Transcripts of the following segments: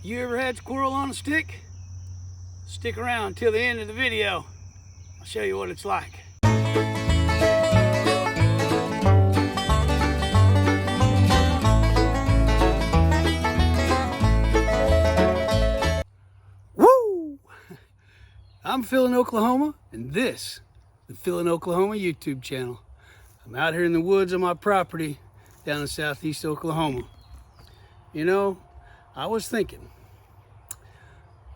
You ever had squirrel on a stick? Stick around till the end of the video. I'll show you what it's like. Woo! I'm Phil in Oklahoma, and this, the Phil in Oklahoma YouTube channel. I'm out here in the woods on my property down in southeast Oklahoma. You know, I was thinking,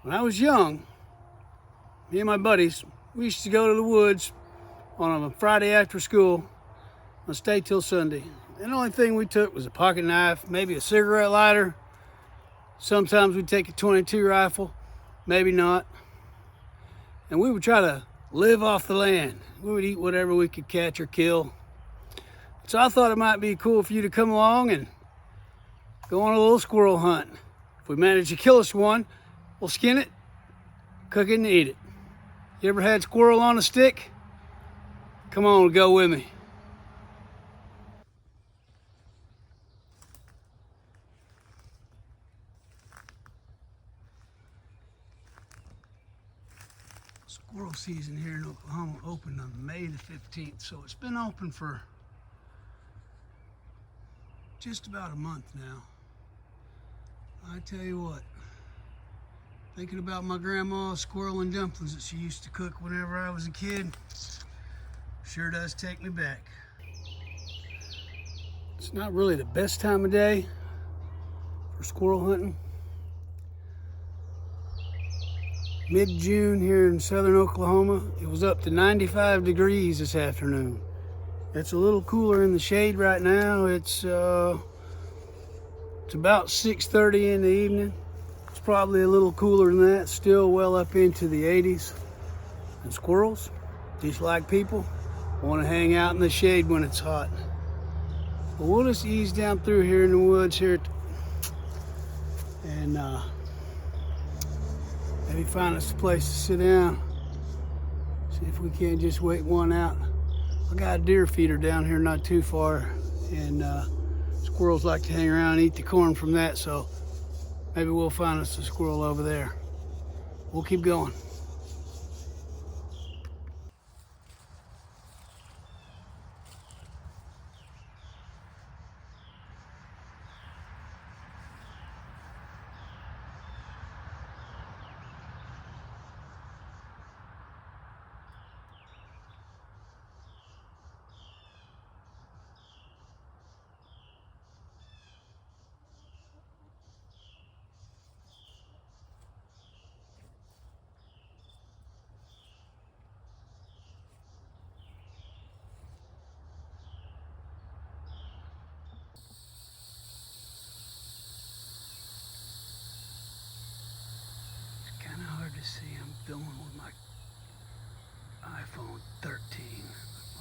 when I was young, me and my buddies, we used to go to the woods on a Friday after school and stay till Sunday. And the only thing we took was a pocket knife, maybe a cigarette lighter. Sometimes we'd take a .22 rifle, maybe not. And we would try to live off the land. We would eat whatever we could catch or kill. So I thought it might be cool for you to come along and go on a little squirrel hunt. If we manage to kill us one, we'll skin it, cook it, and eat it. You ever had squirrel on a stick? Come on, go with me. Squirrel season here in Oklahoma opened on May the 15th, so it's been open for just about a month now. I tell you what, thinking about my grandma's squirrel and dumplings that she used to cook whenever I was a kid, sure does take me back. It's not really the best time of day for squirrel hunting. Mid-June here in southern Oklahoma, it was up to 95 degrees this afternoon. It's a little cooler in the shade right now. It's about 6:30 in the evening. It's probably a little cooler than that, still well up into the 80s. And squirrels, just like people, want to hang out in the shade when it's hot. But we'll just ease down through here in the woods here and maybe find us a place to sit down. See if we can't just wait one out. I got a deer feeder down here not too far, and squirrels like to hang around and eat the corn from that, so maybe we'll find us a squirrel over there. We'll keep going. To see, I'm filming with my iPhone 13,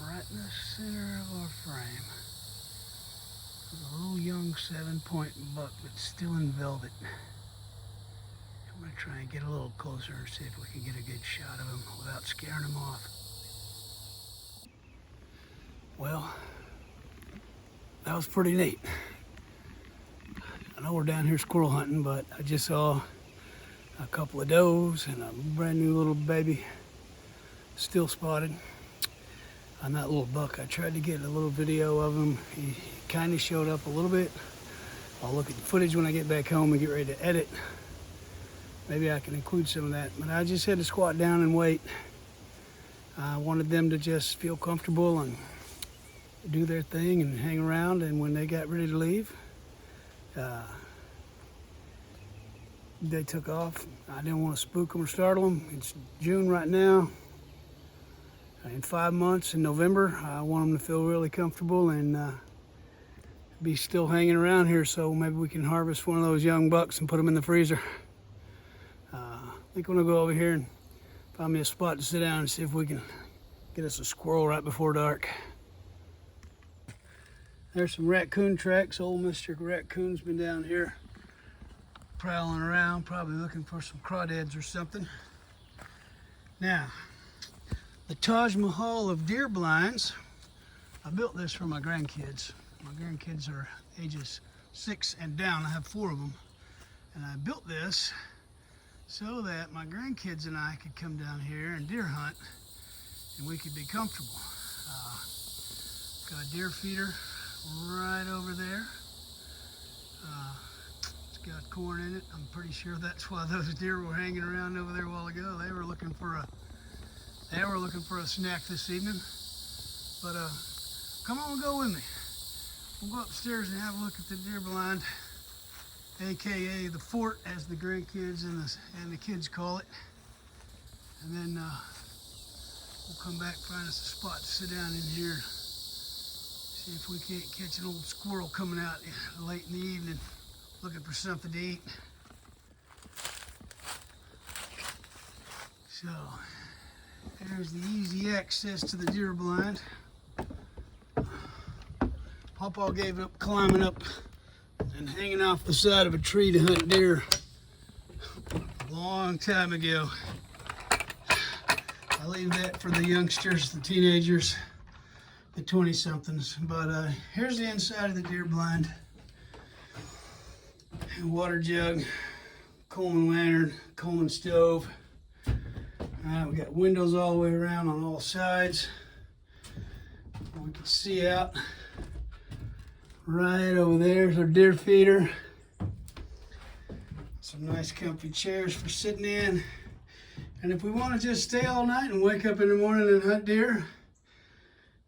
right in the center of our frame. There's a little young 7-point buck that's still in velvet. I'm gonna try and get a little closer and see if we can get a good shot of him without scaring him off. Well, that was pretty neat. I know we're down here squirrel hunting, but I just saw a couple of does and a brand new little baby still spotted on that little buck. I tried to get a little video of him. He kind of showed up a little bit. I'll look at the footage when I get back home and get ready to edit. Maybe I can include some of that, but I just had to squat down and wait. I wanted them to just feel comfortable and do their thing and hang around, and when they got ready to leave, they took off. I didn't want to spook them or startle them. It's June right now. In 5 months, in November, I want them to feel really comfortable and be still hanging around here, so maybe we can harvest one of those young bucks and put them in the freezer. I think I'm gonna go over here and find me a spot to sit down and see if we can get us a squirrel right before dark. There's some raccoon tracks. Old Mr. Raccoon's been down here prowling around, probably looking for some crawdads or something. Now, the Taj Mahal of deer blinds. I built this for my grandkids. My grandkids are ages 6 and down. I have 4 of them. And I built this so that my grandkids and I could come down here and deer hunt, and we could be comfortable. Got a deer feeder right over there. It's got corn in it. I'm pretty sure that's why those deer were hanging around over there a while ago. They were looking for a snack this evening. But come on, go with me. We'll go upstairs and have a look at the deer blind, aka the fort, as the grandkids and the kids call it. And then we'll come back, find us a spot to sit down in here. See if we can't catch an old squirrel coming out late in the evening looking for something to eat. So, there's the easy access to the deer blind. Pawpaw gave up climbing up and hanging off the side of a tree to hunt deer a long time ago. I leave that for the youngsters, the teenagers, the 20-somethings. But here's the inside of the deer blind. Water jug, Coleman lantern, Coleman stove. We got windows all the way around on all sides. We can see out. Right over there's our deer feeder. Some nice comfy chairs for sitting in. And if we want to just stay all night and wake up in the morning and hunt deer,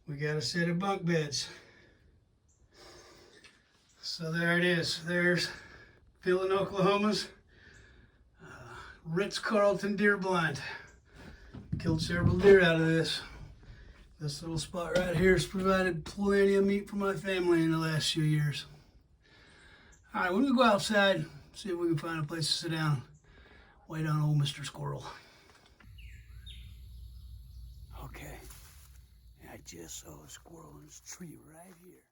we got a set of bunk beds. So there it is. There's Phil in Oklahoma's Ritz-Carlton deer blind. Killed several deer out of this. This little spot right here has provided plenty of meat for my family in the last few years. All right, we're gonna go outside, see if we can find a place to sit down, wait on old Mr. Squirrel. Okay, I just saw a squirrel in this tree right here.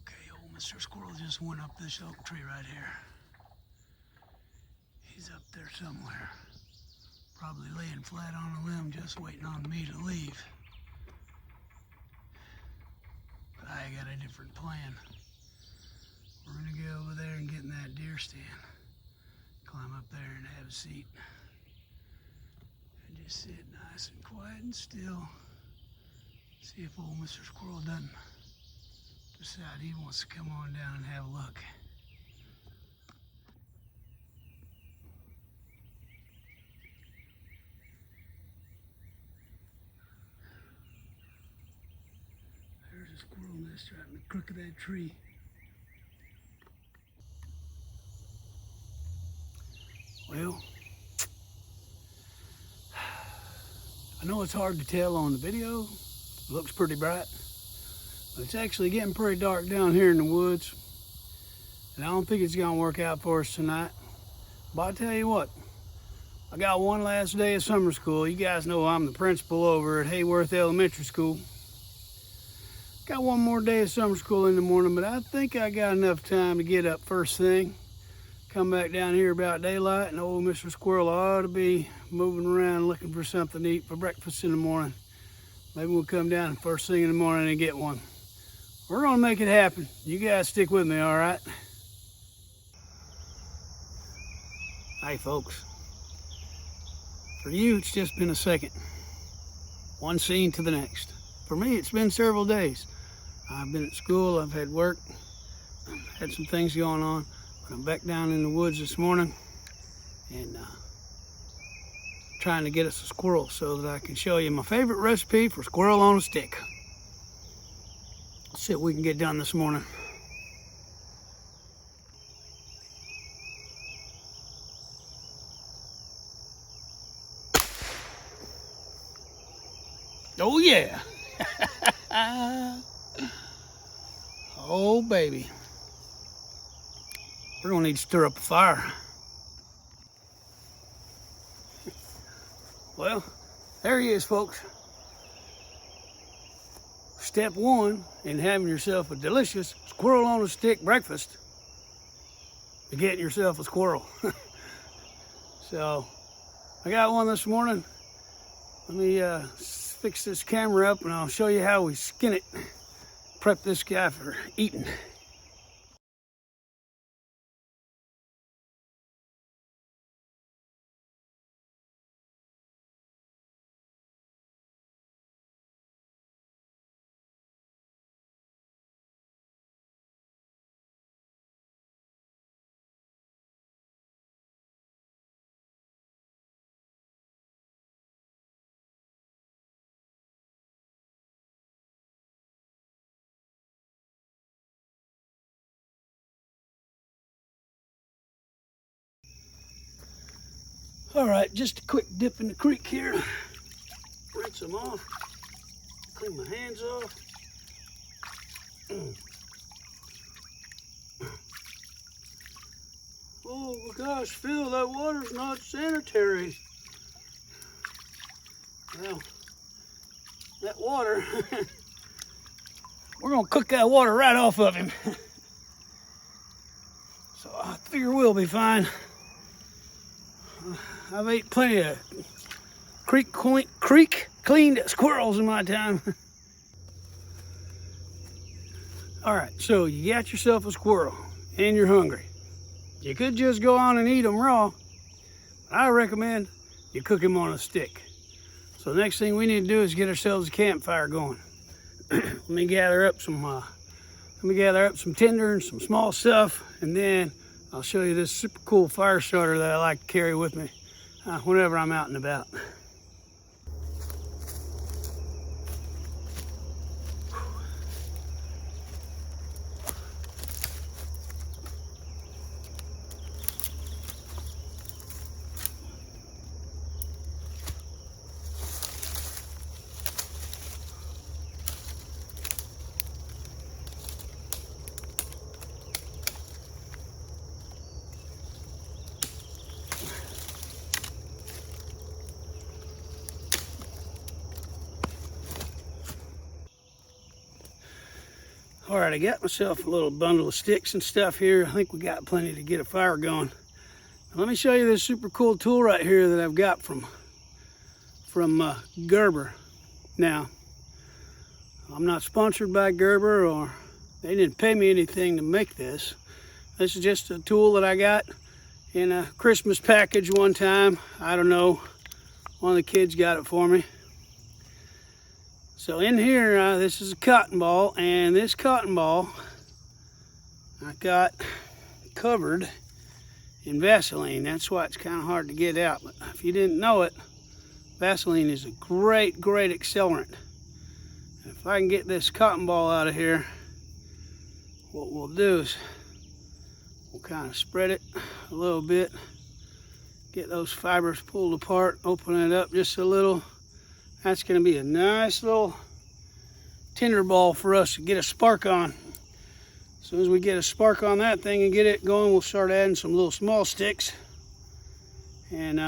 Okay, old Mr. Squirrel just went up this oak tree right here. He's up there somewhere. Probably laying flat on a limb, just waiting on me to leave. But I got a different plan. We're gonna go over there and get in that deer stand. Climb up there and have a seat. And just sit nice and quiet and still. See if old Mr. Squirrel doesn't decide he wants to come on down and have a look. Squirrel nest right in the crook of that tree. Well, I know it's hard to tell on the video. It looks pretty bright, but it's actually getting pretty dark down here in the woods, and I don't think it's gonna work out for us tonight. But I tell you what, I got one last day of summer school. You guys know I'm the principal over at Hayworth Elementary School. Got one more day of summer school in the morning, but I think I got enough time to get up first thing, come back down here about daylight, and old Mr. Squirrel ought to be moving around looking for something to eat for breakfast in the morning. Maybe we'll come down first thing in the morning and get one. We're gonna make it happen. You guys stick with me, all right? Hey folks, for you it's just been a second. One scene to the next. For me it's been several days. I've been at school, I've had work, had some things going on, but I'm back down in the woods this morning and trying to get us a squirrel so that I can show you my favorite recipe for squirrel on a stick. Let's see what we can get done this morning. Oh yeah. Oh baby. We're gonna need to stir up a fire. Well, there he is, folks. Step one in having yourself a delicious squirrel on a stick breakfast is getting yourself a squirrel. So, I got one this morning. Let me fix this camera up and I'll show you how we skin it. Prep this guy for eating. All right, just a quick dip in the creek here. Rinse them off. Clean my hands off. Oh my gosh, Phil, that water's not sanitary. Well, that water, we're gonna cook that water right off of him. So I figure we'll be fine. I've ate plenty of creek cleaned squirrels in my time. All right, so you got yourself a squirrel and you're hungry. You could just go on and eat them raw. I recommend you cook them on a stick. So the next thing we need to do is get ourselves a campfire going. Let me gather up some tinder and some small stuff, and then I'll show you this super cool fire starter that I like to carry with me whenever I'm out and about. All right, I got myself a little bundle of sticks and stuff here. I think we got plenty to get a fire going. Now, let me show you this super cool tool right here that I've got from Gerber. Now, I'm not sponsored by Gerber, or they didn't pay me anything to make this. This is just a tool that I got in a Christmas package one time. I don't know, one of the kids got it for me. So in here, this is a cotton ball, and this cotton ball I got covered in Vaseline. That's why it's kind of hard to get out. But if you didn't know it, Vaseline is a great accelerant. If I can get this cotton ball out of here, what we'll do is we'll kind of spread it a little bit, get those fibers pulled apart, open it up just a little. That's going to be a nice little tinder ball for us to get a spark on. As soon as we get a spark on that thing and get it going, we'll start adding some little small sticks and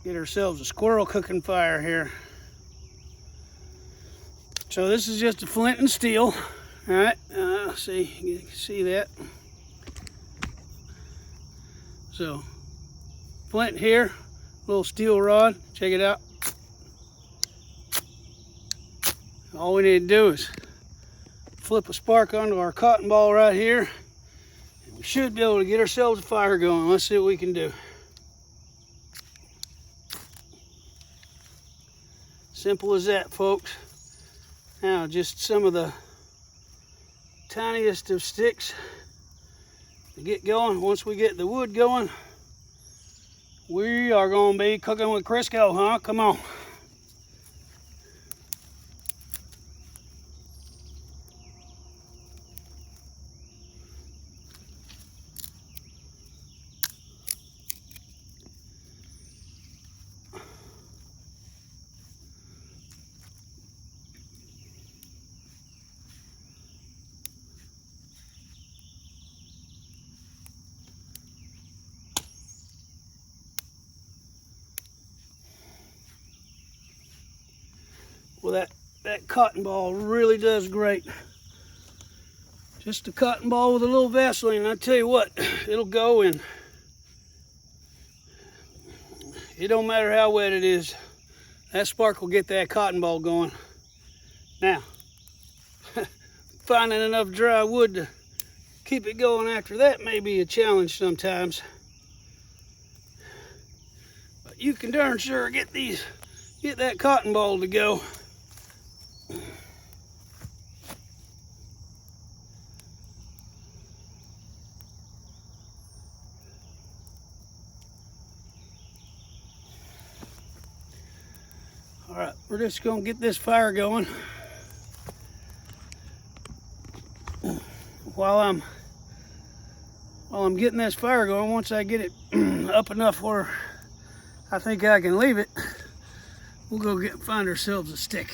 get ourselves a squirrel cooking fire here. So this is just a flint and steel. All right, see, you can see that. So flint here, little steel rod, check it out. All we need to do is flip a spark onto our cotton ball right here, and we should be able to get ourselves a fire going. Let's see what we can do. Simple as that, folks. Now, just some of the tiniest of sticks to get going. Once we get the wood going, we are going to be cooking with Crisco, huh? Come on. Well, that cotton ball really does great. Just a cotton ball with a little Vaseline. I tell you what, it'll go, and it don't matter how wet it is. That spark will get that cotton ball going. Now, finding enough dry wood to keep it going after that may be a challenge sometimes. But you can darn sure get that cotton ball to go. All right, we're just gonna get this fire going. While I'm while I'm getting this fire going, once I get it up enough where I think I can leave it, we'll go find ourselves a stick.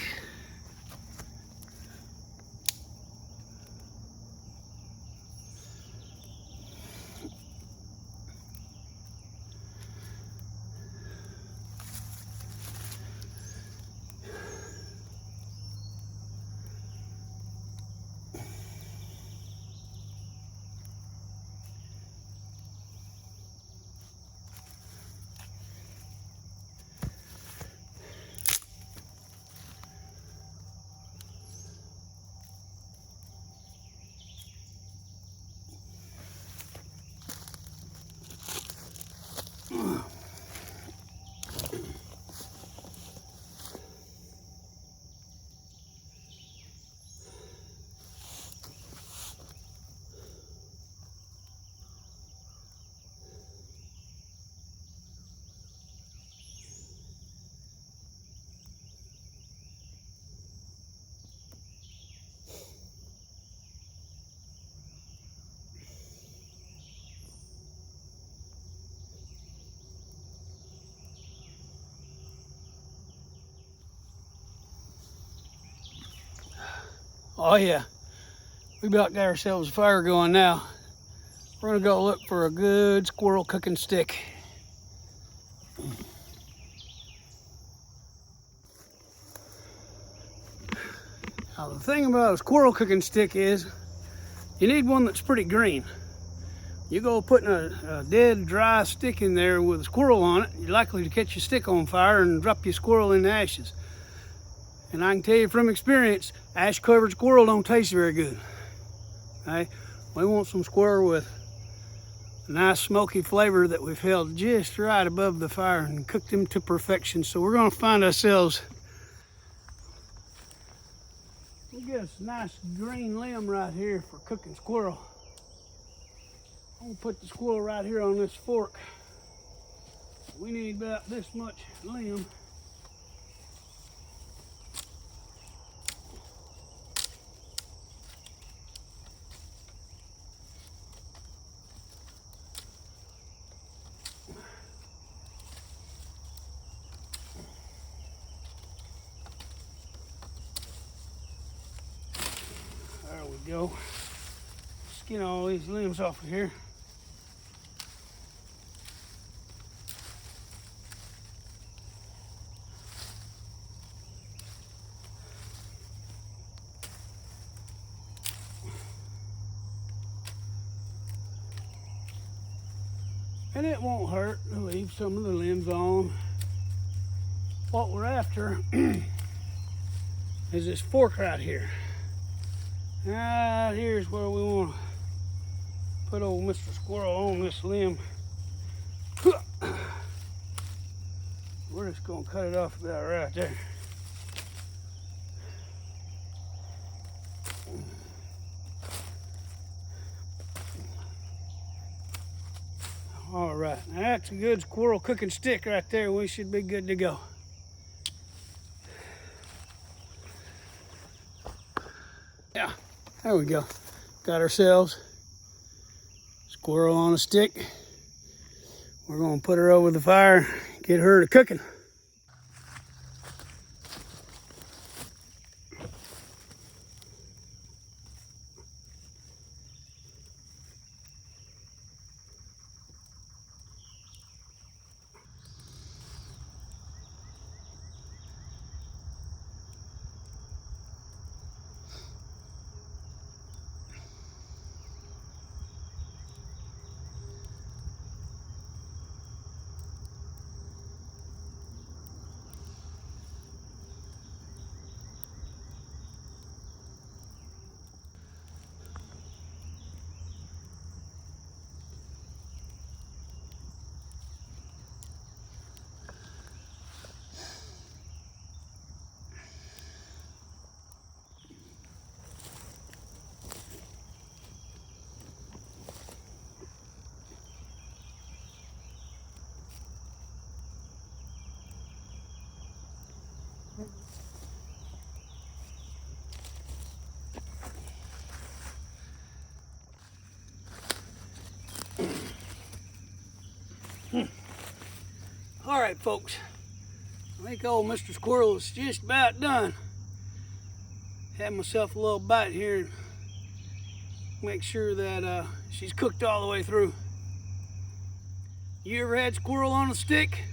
Oh yeah, we about got ourselves a fire going now. We're gonna go look for a good squirrel cooking stick. Now the thing about a squirrel cooking stick is you need one that's pretty green. You go putting a dead dry stick in there with a squirrel on it, you're likely to catch your stick on fire and drop your squirrel in the ashes. And I can tell you from experience, ash covered squirrel don't taste very good. Okay? We want some squirrel with a nice smoky flavor that we've held just right above the fire and cooked them to perfection. So we're gonna find ourselves, we'll get us a nice green limb right here for cooking squirrel. I'm gonna put the squirrel right here on this fork. We need about this much limb. There we go. Skin all these limbs off of here. And it won't hurt to leave some of the limbs on. What we're after is this fork right here. Right here's where we want to put old Mr. Squirrel on this limb. We're just gonna cut it off about right there. All right, now that's a good squirrel cooking stick right there. We should be good to go. Yeah, there we go. Got ourselves squirrel on a stick. We're gonna put her over the fire, get her to cooking. All right, folks. I think old Mr. Squirrel is just about done. Had myself a little bite here and make sure that she's cooked all the way through. You ever had squirrel on a stick?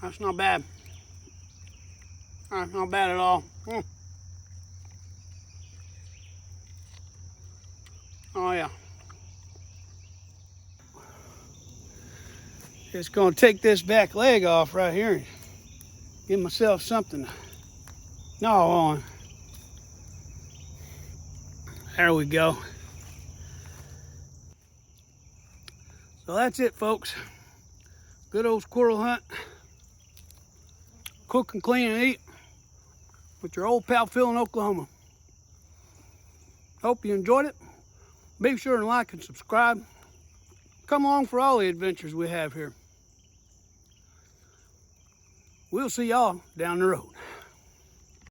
That's not bad. That's not bad at all. Oh yeah. Just gonna take this back leg off right here and give myself something to gnaw on. There we go. So that's it, folks. Good old squirrel hunt. Cook and clean and eat with your old pal Phil in Oklahoma. Hope you enjoyed it. Be sure to like and subscribe. Come along for all the adventures we have here. We'll see y'all down the road.